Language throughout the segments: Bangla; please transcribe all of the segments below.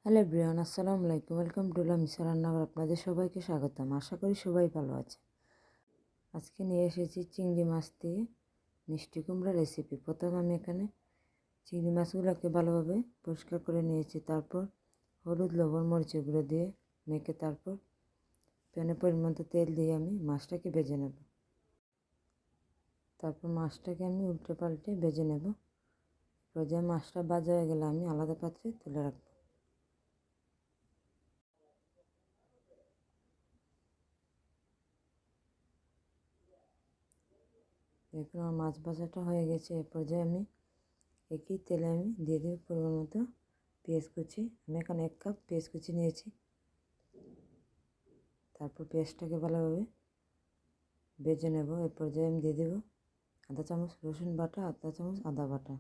হ্যালো এভরিওয়ান, আসসালামু আলাইকুম। ওয়েলকাম টু লামিসা রান্নাঘর। আপনাদের সবাইকে স্বাগতম। আশা করি সবাই ভালো আছে। আজকে নিয়ে এসেছি চিংড়ি মাছ দিয়ে মিষ্টি কুমড়া রেসিপি। প্রথমে আমি এখানে চিংড়ি মাছগুলোকে ভালোভাবে পরিষ্কার করে নিয়েছি। তারপর হলুদ, লবণ, মরিচের গুঁড়ো দিয়ে মেখে তারপর প্যানে পরিমাণ মতো তেল দিয়ে আমি মাছটাকে ভেজে নেব। তারপর মাছটাকে আমি উল্টে পাল্টে ভেজে নেব। পর্যায়ে মাছটা ভাজা হয়ে গেলে আমি আলাদা পাত্রে তুলে রাখবো। দেখুন আমার মাছ ভাজাটা হয়ে গেছে। এ পর্যায়ে আমি একই তেলে আমি দিয়ে দেবো পরিমাণ মতো পেঁয়াজ কুচি। আমি এখানে 1 কাপ পেঁয়াজ কুচি নিয়েছি। তারপর পেঁয়াজটাকে ভালোভাবে ভেজে নেব। এ পর্যায়ে আমি দিয়ে দেবো আধা চামচ রসুন বাটা, আধা চামচ আদা বাটা।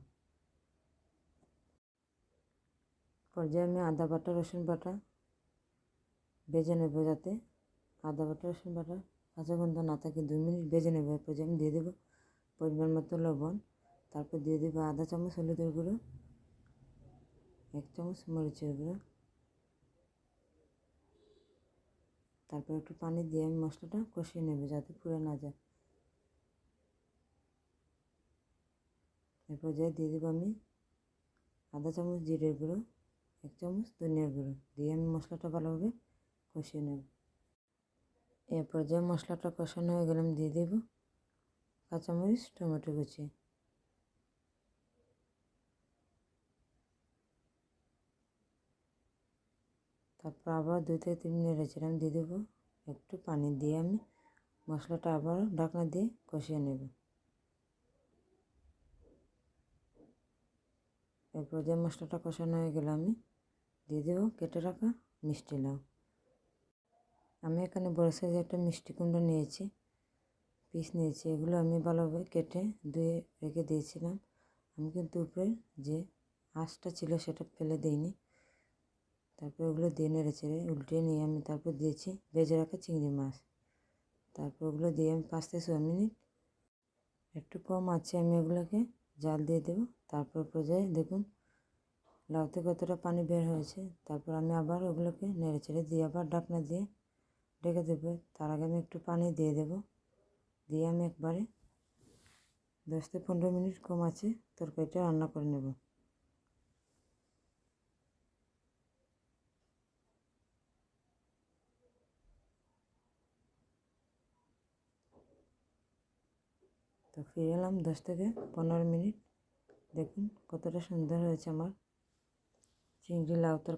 পর্যায়ে আমি আদা বাটা রসুন বাটা ভেজে নেব, যাতে আদা বাটা রসুন বাটা কাঁচা গন্ধ না থাকে। 2 মিনিট ভেজে নেব। এ পর্যায়ে আমি দিয়ে দেবো পরিমাণ মতো লবণ। তারপর দিয়ে দেবো আধা চামচ হলুদের গুঁড়ো, 1 চামচ মরিচের গুঁড়ো। তারপর একটু পানি দিয়ে আমি মশলাটা কষিয়ে নেব, যাতে পুড়ে না যায়। এ পর্যায়ে দিয়ে দেবো আমি আধা চামচ জিরের গুঁড়ো, 1 চামচ ধনিয়ার গুঁড়ো দিয়ে আমি মশলাটা ভালোভাবে কষিয়ে নেব। এ পর্যায়ে মশলাটা কষানো হয়ে গেলে আমি দিয়ে দেবো কাঁচামরিচ, টমেটো কুচি। তারপর আবার 2 থেকে 3 মিনিট নেড়েচেড়ে আমি দিয়ে দেবো একটু পানি দিয়ে আমি মশলাটা আবার ঢাকনা দিয়ে কষিয়ে নেব। এর পর্যায়ে মশলাটা কষানো হয়ে গেলে আমি দিয়ে দেবো কেটে রাখা মিষ্টি লাউ। আমি এখানে বড় সাইজের একটা মিষ্টি কুমড়া নিয়েছি, পিস নিয়েছি। এগুলো আমি ভালোভাবে কেটে ধুয়ে রেখে দিয়েছিলাম। আমি কিন্তু উপরে যে আঁশটা ছিল সেটা ফেলে দিইনি। তারপর ওগুলো দিয়ে নেড়েচেড়ে উল্টিয়ে নিয়ে আমি তারপর দিয়েছি ভেজে রাখা চিংড়ি মাছ। তারপর ওগুলো দিয়ে আমি 5 থেকে 6 মিনিট একটু কম আছে আমি ওগুলোকে জাল দিয়ে দেবো। তারপর পর্যায়ে দেখুন লাউতে কতটা পানি বের হয়েছে। তারপর আমি আবার ওগুলোকে নেড়েচেড়ে দিয়ে আবার ঢাকনা দিয়ে ঢেকে দেবো। তার আগে আমি একটু পানি দিয়ে দেবো, দিয়ে আমি একবারে 10 থেকে 15 মিনিট কম আছে তরকারিটা রান্না করে নেব। তো ফিরে এলাম 10 থেকে 15 মিনিট। দেখুন কতটা সুন্দর হয়েছে আমার চিংড়ি লাউ তরকারি।